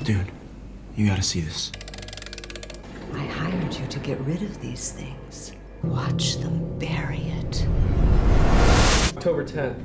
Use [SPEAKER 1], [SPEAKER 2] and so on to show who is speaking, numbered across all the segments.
[SPEAKER 1] Dude, you gotta see this.
[SPEAKER 2] I hired you to get rid of these things. Watch them bury it.
[SPEAKER 3] October 10th.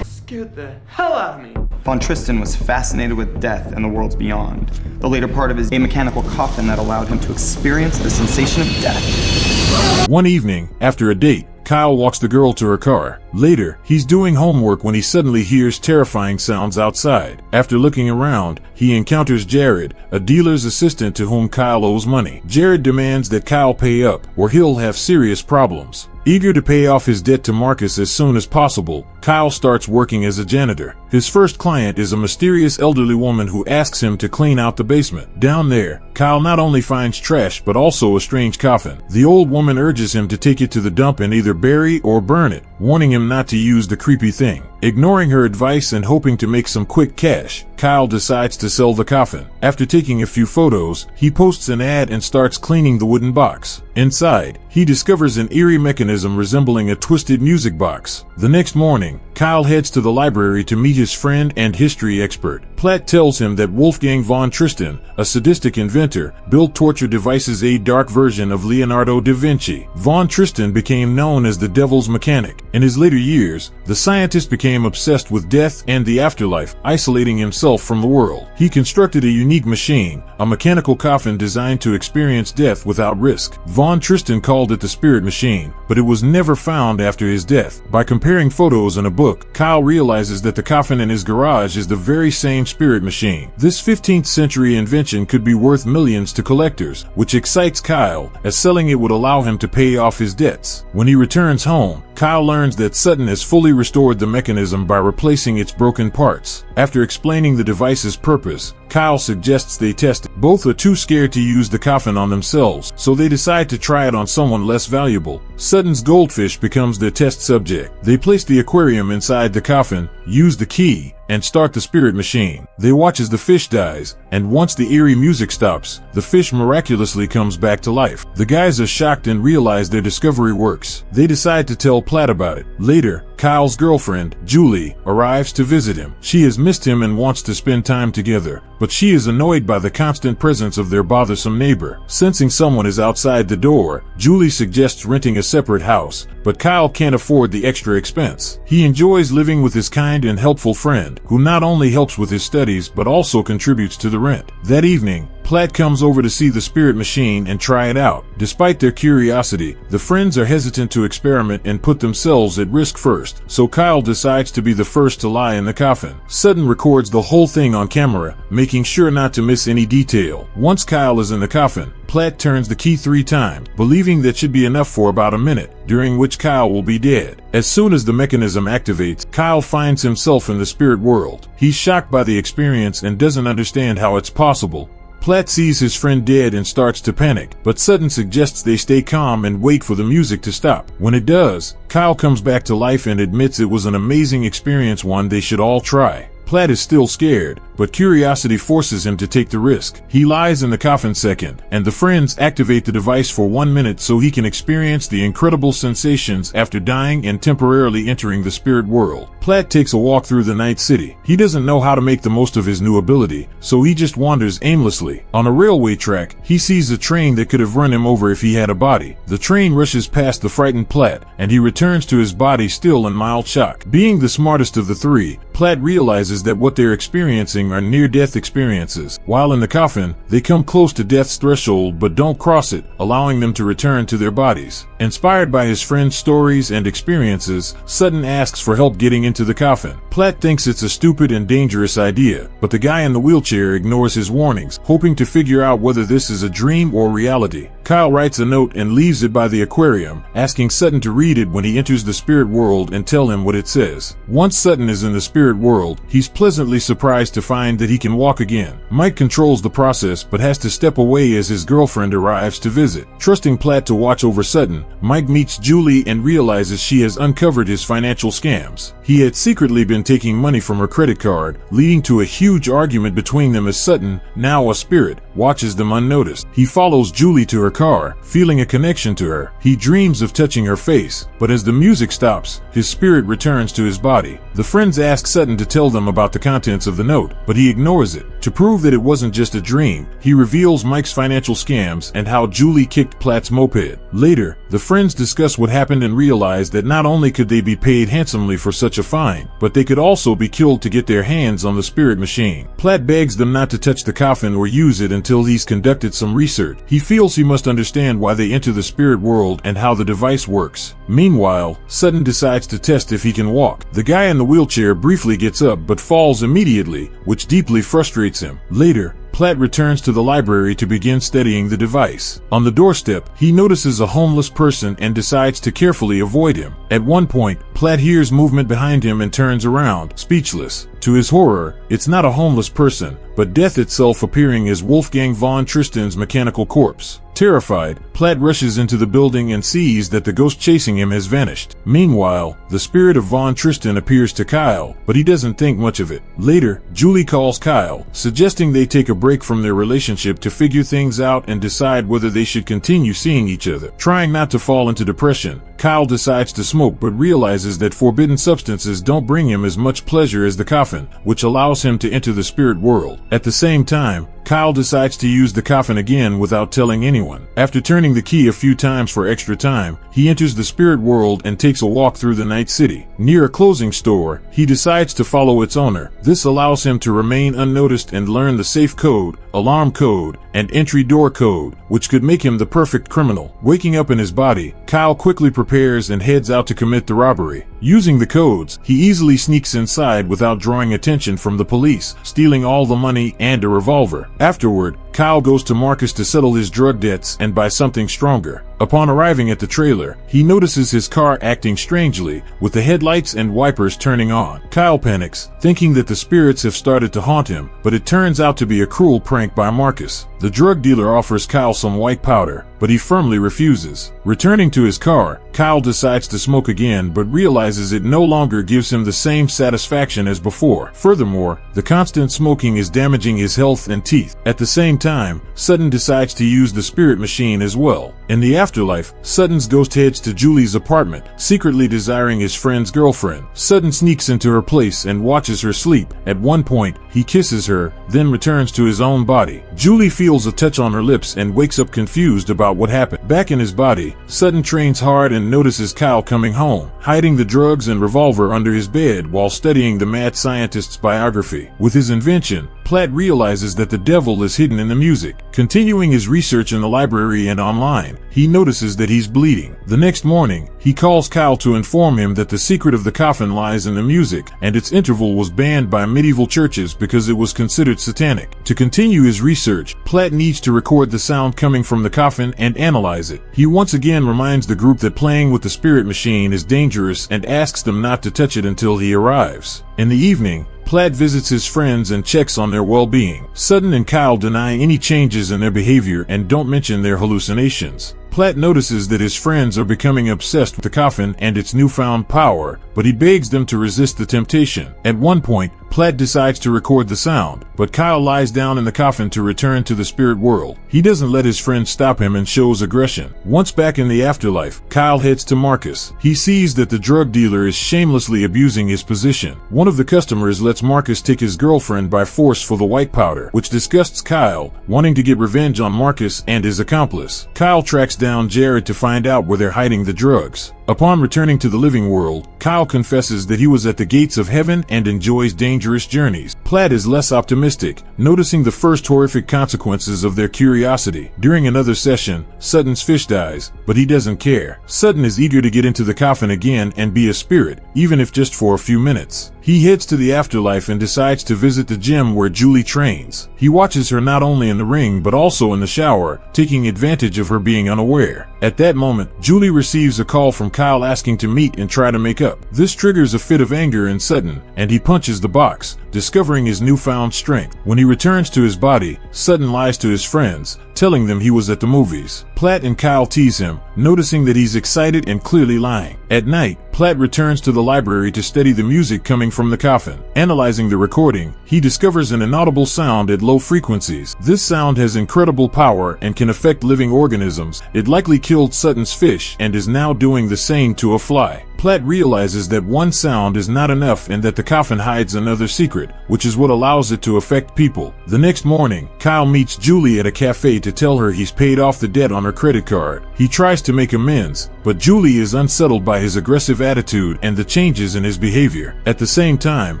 [SPEAKER 3] Scared the hell out of me.
[SPEAKER 4] Von Tristan was fascinated with death and the worlds beyond. The later part of his a mechanical coffin that allowed him to experience the sensation of death.
[SPEAKER 5] One evening, after a date, Kyle walks the girl to her car. Later, he's doing homework when he suddenly hears terrifying sounds outside. After looking around, he encounters Jared, a dealer's assistant to whom Kyle owes money. Jared demands that Kyle pay up, or he'll have serious problems. Eager to pay off his debt to Marcus as soon as possible, Kyle starts working as a janitor. His first client is a mysterious elderly woman who asks him to clean out the basement. Down there, Kyle not only finds trash but also a strange coffin. The old woman urges him to take it to the dump and either bury or burn it, warning him not to use the creepy thing. Ignoring her advice and hoping to make some quick cash, Kyle decides to sell the coffin. After taking a few photos, he posts an ad and starts cleaning the wooden box. Inside, he discovers an eerie mechanism resembling a twisted music box. The next morning, Kyle heads to the library to meet his friend and history expert. Platt tells him that Wolfgang von Tristan, a sadistic inventor, built torture devices, a dark version of Leonardo da Vinci. Von Tristan became known as the Devil's Mechanic. In his later years, the scientist became obsessed with death and the afterlife, isolating himself from the world. He constructed a unique machine, a mechanical coffin designed to experience death without risk. Von Tristan called it the Spirit Machine, but it was never found after his death. By comparing photos in a book, Kyle realizes that the coffin in his garage is the very same Spirit Machine. This 15th century invention could be worth millions to collectors, which excites Kyle, as selling it would allow him to pay off his debts. When he returns home, Kyle learns that Sutton has fully restored the mechanism by replacing its broken parts. After explaining the device's purpose, Kyle suggests they test it. Both are too scared to use the coffin on themselves, so they decide to try it on someone less valuable. Sutton's goldfish becomes their test subject. They place the aquarium inside the coffin, use the key, and start the Spirit Machine. They watch as the fish dies, and once the eerie music stops, the fish miraculously comes back to life. The guys are shocked and realize their discovery works. They decide to tell Platt about it. Later, Kyle's girlfriend, Julie, arrives to visit him. She has missed him and wants to spend time together, but she is annoyed by the constant presence of their bothersome neighbor. Sensing someone is outside the door, Julie suggests renting a separate house, but Kyle can't afford the extra expense. He enjoys living with his kind and helpful friend, who not only helps with his studies but also contributes to the rent. That evening, Platt comes over to see the Spirit Machine and try it out. Despite their curiosity, the friends are hesitant to experiment and put themselves at risk first, so Kyle decides to be the first to lie in the coffin. Sutton records the whole thing on camera, making sure not to miss any detail. Once Kyle is in the coffin, Platt turns the key 3 times, believing that should be enough for about a minute, during which Kyle will be dead. As soon as the mechanism activates, Kyle finds himself in the spirit world. He's shocked by the experience and doesn't understand how it's possible. Platt sees his friend dead and starts to panic, but Sutton suggests they stay calm and wait for the music to stop. When it does, Kyle comes back to life and admits it was an amazing experience, one they should all try. Platt is still scared, but curiosity forces him to take the risk. He lies in the coffin second, and the friends activate the device for 1 minute so he can experience the incredible sensations after dying and temporarily entering the spirit world. Platt takes a walk through the night city. He doesn't know how to make the most of his new ability, so he just wanders aimlessly. On a railway track, he sees a train that could have run him over if he had a body. The train rushes past the frightened Platt, and he returns to his body still in mild shock. Being the smartest of the 3, Platt realizes that what they're experiencing are near-death experiences. While in the coffin, they come close to death's threshold but don't cross it, allowing them to return to their bodies. Inspired by his friend's stories and experiences, Sutton asks for help getting into the coffin. Platt thinks it's a stupid and dangerous idea, but the guy in the wheelchair ignores his warnings, hoping to figure out whether this is a dream or reality. Kyle writes a note and leaves it by the aquarium, asking Sutton to read it when he enters the spirit world and tell him what it says. Once Sutton is in the spirit world, he's pleasantly surprised to find that he can walk again. Mike controls the process but has to step away as his girlfriend arrives to visit. Trusting Platt to watch over Sutton, Mike meets Julie and realizes she has uncovered his financial scams. He had secretly been taking money from her credit card, leading to a huge argument between them as Sutton, now a spirit, watches them unnoticed. He follows Julie to her car, feeling a connection to her. He dreams of touching her face, but as the music stops, his spirit returns to his body. The friends ask Sutton to tell them about the contents of the note, but he ignores it. To prove that it wasn't just a dream, he reveals Mike's financial scams and how Julie kicked Platt's moped. Later, the friends discuss what happened and realize that not only could they be paid handsomely for such a fine, but they could also be killed to get their hands on the spirit machine. Platt begs them not to touch the coffin or use it until he's conducted some research. He feels he must understand why they enter the spirit world and how the device works. Meanwhile, Sutton decides to test if he can walk. The guy in the wheelchair briefly gets up but falls immediately, which deeply frustrates him. Later, Platt returns to the library to begin studying the device. On the doorstep, he notices a homeless person and decides to carefully avoid him. At one point, Platt hears movement behind him and turns around, speechless. To his horror, it's not a homeless person, but death itself appearing as Wolfgang von Tristan's mechanical corpse. Terrified, Platt rushes into the building and sees that the ghost chasing him has vanished. Meanwhile, the spirit of von Tristan appears to Kyle, but he doesn't think much of it. Later, Julie calls Kyle, suggesting they take a break from their relationship to figure things out and decide whether they should continue seeing each other. Trying not to fall into depression, Kyle decides to smoke but realizes that forbidden substances don't bring him as much pleasure as the coffin, which allows him to enter the spirit world. At the same time, Kyle decides to use the coffin again without telling anyone. After turning the key a few times for extra time, he enters the spirit world and takes a walk through the night city. Near a clothing store, he decides to follow its owner. This allows him to remain unnoticed and learn the safe code, alarm code, and entry door code, which could make him the perfect criminal. Waking up in his body, Kyle quickly prepares and heads out to commit the robbery. Using the codes, he easily sneaks inside without drawing attention from the police, stealing all the money and a revolver. Afterward, Kyle goes to Marcus to settle his drug debts and buy something stronger. Upon arriving at the trailer, he notices his car acting strangely, with the headlights and wipers turning on. Kyle panics, thinking that the spirits have started to haunt him, but it turns out to be a cruel prank by Marcus. The drug dealer offers Kyle some white powder, but he firmly refuses. Returning to his car, Kyle decides to smoke again but realizes it no longer gives him the same satisfaction as before. Furthermore, the constant smoking is damaging his health and teeth. At the same time, Sutton decides to use the spirit machine as well. In the afterlife, Sutton's ghost heads to Julie's apartment, secretly desiring his friend's girlfriend. Sutton sneaks into her place and watches her sleep. At one point, he kisses her, then returns to his own body. Julie feels a touch on her lips and wakes up confused about what happened. Back in his body, Sutton trains hard and notices Kyle coming home, hiding the drugs and revolver under his bed while studying the mad scientist's biography. With his invention, Platt realizes that the devil is hidden in the music. Continuing his research in the library and online, he notices that he's bleeding. The next morning, he calls Kyle to inform him that the secret of the coffin lies in the music, and its interval was banned by medieval churches because it was considered satanic. To continue his research, Platt needs to record the sound coming from the coffin and analyze it. He once again reminds the group that playing with the spirit machine is dangerous and asks them not to touch it until he arrives. In the evening, Platt visits his friends and checks on their well-being. Sutton and Kyle deny any changes in their behavior and don't mention their hallucinations. Platt notices that his friends are becoming obsessed with the coffin and its newfound power, but he begs them to resist the temptation. At one point, Platt decides to record the sound, but Kyle lies down in the coffin to return to the spirit world. He doesn't let his friends stop him and shows aggression. Once back in the afterlife, Kyle heads to Marcus. He sees that the drug dealer is shamelessly abusing his position. One of the customers lets Marcus take his girlfriend by force for the white powder, which disgusts Kyle, wanting to get revenge on Marcus and his accomplice. Kyle tracks down Jared to find out where they're hiding the drugs. Upon returning to the living world, Kyle confesses that he was at the gates of heaven and enjoys dangerous journeys. Platt is less optimistic, noticing the first horrific consequences of their curiosity. During another session, Sutton's fish dies, but he doesn't care. Sutton is eager to get into the coffin again and be a spirit, even if just for a few minutes. He heads to the afterlife and decides to visit the gym where Julie trains. He watches her not only in the ring but also in the shower, taking advantage of her being unaware. At that moment, Julie receives a call from Kyle asking to meet and try to make up. This triggers a fit of anger in Sutton, and he punches the box, discovering his newfound strength. When he returns to his body, Sutton lies to his friends, telling them he was at the movies. Platt and Kyle tease him, noticing that he's excited and clearly lying. At night, Platt returns to the library to study the music coming from the coffin. Analyzing the recording, he discovers an inaudible sound at low frequencies. This sound has incredible power and can affect living organisms. It likely killed Sutton's fish and is now doing the same to a fly. Platt realizes that one sound is not enough and that the coffin hides another secret, which is what allows it to affect people. The next morning, Kyle meets Julie at a cafe to tell her he's paid off the debt on her credit card. He tries to make amends, but Julie is unsettled by his aggressive attitude and the changes in his behavior. At the same time,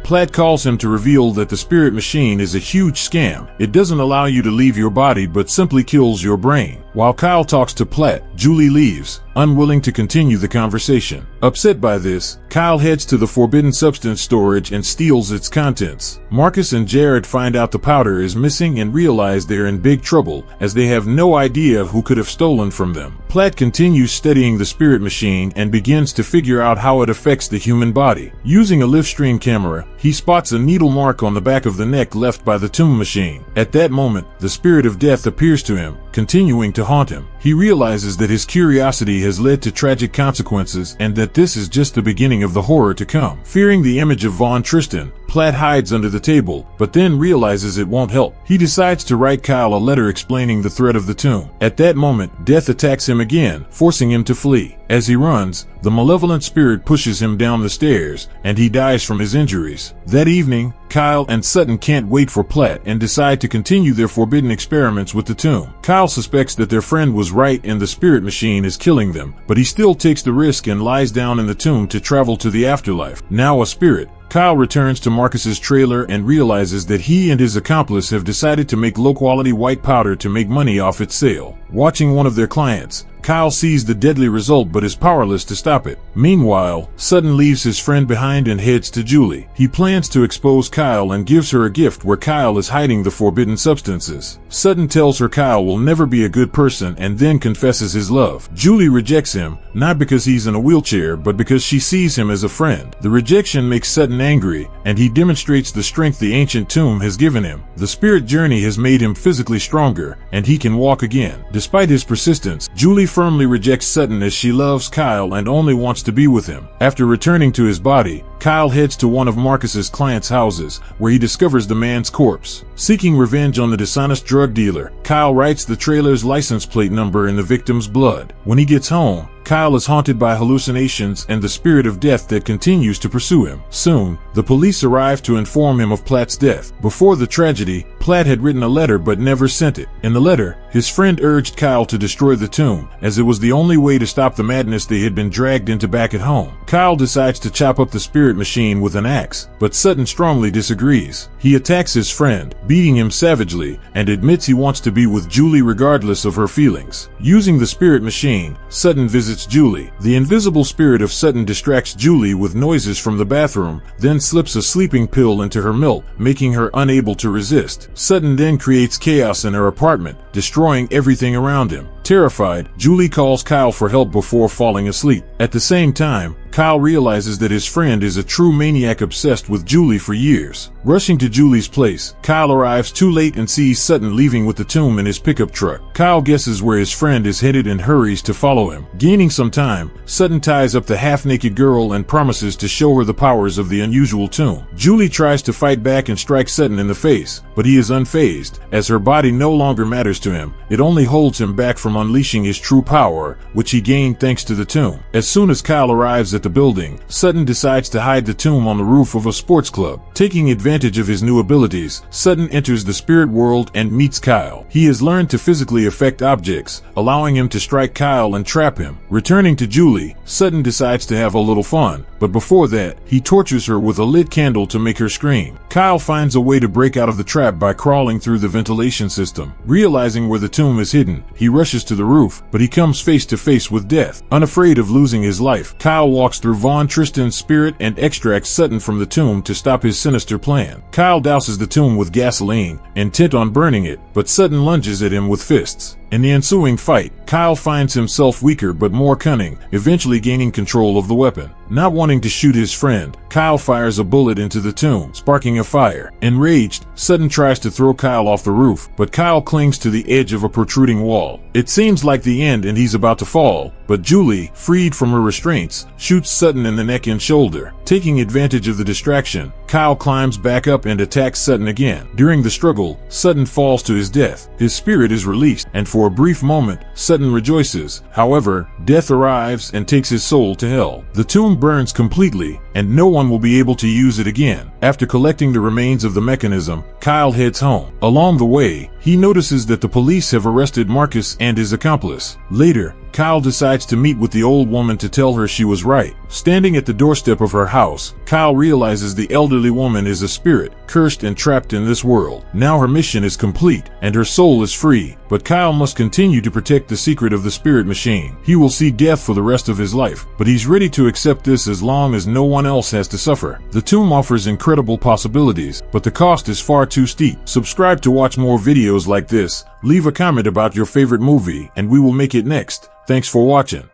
[SPEAKER 5] Platt calls him to reveal that the spirit machine is a huge scam. It doesn't allow you to leave your body but simply kills your brain. While Kyle talks to Platt, Julie leaves, unwilling to continue the conversation. Upset by this, Kyle heads to the forbidden substance storage and steals its contents. Marcus and Jared find out the powder is missing and realize they're in big trouble, as they have no idea who could have stolen from them. Platt continues studying the spirit machine and begins to figure out how it affects the human body. Using a Livestream camera, he spots a needle mark on the back of the neck left by the tomb machine. At that moment, the spirit of death appears to him, continuing to haunt him. He realizes that his curiosity has led to tragic consequences and that this is just the beginning of the horror to come. Fearing the image of Von Tristan, Platt hides under the table, but then realizes it won't help. He decides to write Kyle a letter explaining the threat of the tomb. At that moment, Death attacks him again, forcing him to flee. As he runs, the malevolent spirit pushes him down the stairs, and he dies from his injuries. That evening, Kyle and Sutton can't wait for Platt and decide to continue their forbidden experiments with the tomb. Kyle suspects that their friend was right and the spirit machine is killing them, but he still takes the risk and lies down in the tomb to travel to the afterlife. Now a spirit, Kyle returns to Marcus's trailer and realizes that he and his accomplice have decided to make low-quality white powder to make money off its sale. Watching one of their clients, Kyle sees the deadly result but is powerless to stop it. Meanwhile, Sutton leaves his friend behind and heads to Julie. He plans to expose Kyle and gives her a gift where Kyle is hiding the forbidden substances. Sutton tells her Kyle will never be a good person and then confesses his love. Julie rejects him, not because he's in a wheelchair but because she sees him as a friend. The rejection makes Sutton angry, and he demonstrates the strength the ancient tomb has given him. The spirit journey has made him physically stronger, and he can walk again. Despite his persistence, Julie firmly rejects Sutton as she loves Kyle and only wants to be with him. After returning to his body, Kyle heads to one of Marcus's clients' houses, where he discovers the man's corpse. Seeking revenge on the dishonest drug dealer, Kyle writes the trailer's license plate number in the victim's blood. When he gets home, Kyle is haunted by hallucinations and the spirit of death that continues to pursue him. Soon, the police arrive to inform him of Platt's death. Before the tragedy, Platt had written a letter but never sent it. In the letter, his friend urged Kyle to destroy the tomb, as it was the only way to stop the madness they had been dragged into back at home. Kyle decides to chop up the spirit machine with an axe, but Sutton strongly disagrees. He attacks his friend, beating him savagely, and admits he wants to be with Julie regardless of her feelings. Using the spirit machine, Sutton visits Julie. The invisible spirit of Sutton distracts Julie with noises from the bathroom, then slips a sleeping pill into her milk, making her unable to resist. Sutton then creates chaos in her apartment, destroying everything around him. Terrified, Julie calls Kyle for help before falling asleep. At the same time, Kyle realizes that his friend is a true maniac obsessed with Julie for years. Rushing to Julie's place, Kyle arrives too late and sees Sutton leaving with the tomb in his pickup truck. Kyle guesses where his friend is headed and hurries to follow him. Gaining some time, Sutton ties up the half-naked girl and promises to show her the powers of the unusual tomb. Julie tries to fight back and strike Sutton in the face, but he is unfazed, as her body no longer matters to him. It only holds him back from unleashing his true power, which he gained thanks to the tomb. As soon as Kyle arrives at the building, Sutton decides to hide the tomb on the roof of a sports club. Taking advantage of his new abilities, Sutton enters the spirit world and meets Kyle. He has learned to physically affect objects, allowing him to strike Kyle and trap him. Returning to Julie, Sutton decides to have a little fun, but before that, he tortures her with a lit candle to make her scream. Kyle finds a way to break out of the trap by crawling through the ventilation system. Realizing where the tomb is hidden, he rushes to the roof, but he comes face to face with death. Unafraid of losing his life, Kyle walks through Von Tristan's spirit and extracts Sutton from the tomb to stop his sinister plan. Kyle douses the tomb with gasoline, intent on burning it, but Sutton lunges at him with fists. In the ensuing fight, Kyle finds himself weaker but more cunning, eventually gaining control of the weapon. Not wanting to shoot his friend, Kyle fires a bullet into the tomb, sparking a fire. Enraged, Sutton tries to throw Kyle off the roof, but Kyle clings to the edge of a protruding wall. It seems like the end and he's about to fall, but Julie, freed from her restraints, shoots Sutton in the neck and shoulder. Taking advantage of the distraction, Kyle climbs back up and attacks Sutton again. During the struggle, Sutton falls to his death. His spirit is released, and for a brief moment, Sutton rejoices. However, death arrives and takes his soul to hell. The tomb burns completely, and no one will be able to use it again. After collecting the remains of the mechanism, Kyle heads home. Along the way, he notices that the police have arrested Marcus and his accomplice. Later, Kyle decides to meet with the old woman to tell her she was right. Standing at the doorstep of her house, Kyle realizes the elderly woman is a spirit, cursed and trapped in this world. Now her mission is complete, and her soul is free, but Kyle must continue to protect the secret of the spirit machine. He will see death for the rest of his life, but he's ready to accept this as long as no one else has to suffer. The tomb offers incredible possibilities, but the cost is far too steep. Subscribe to watch more videos like this, leave a comment about your favorite movie, and we will make it next. Thanks for watching.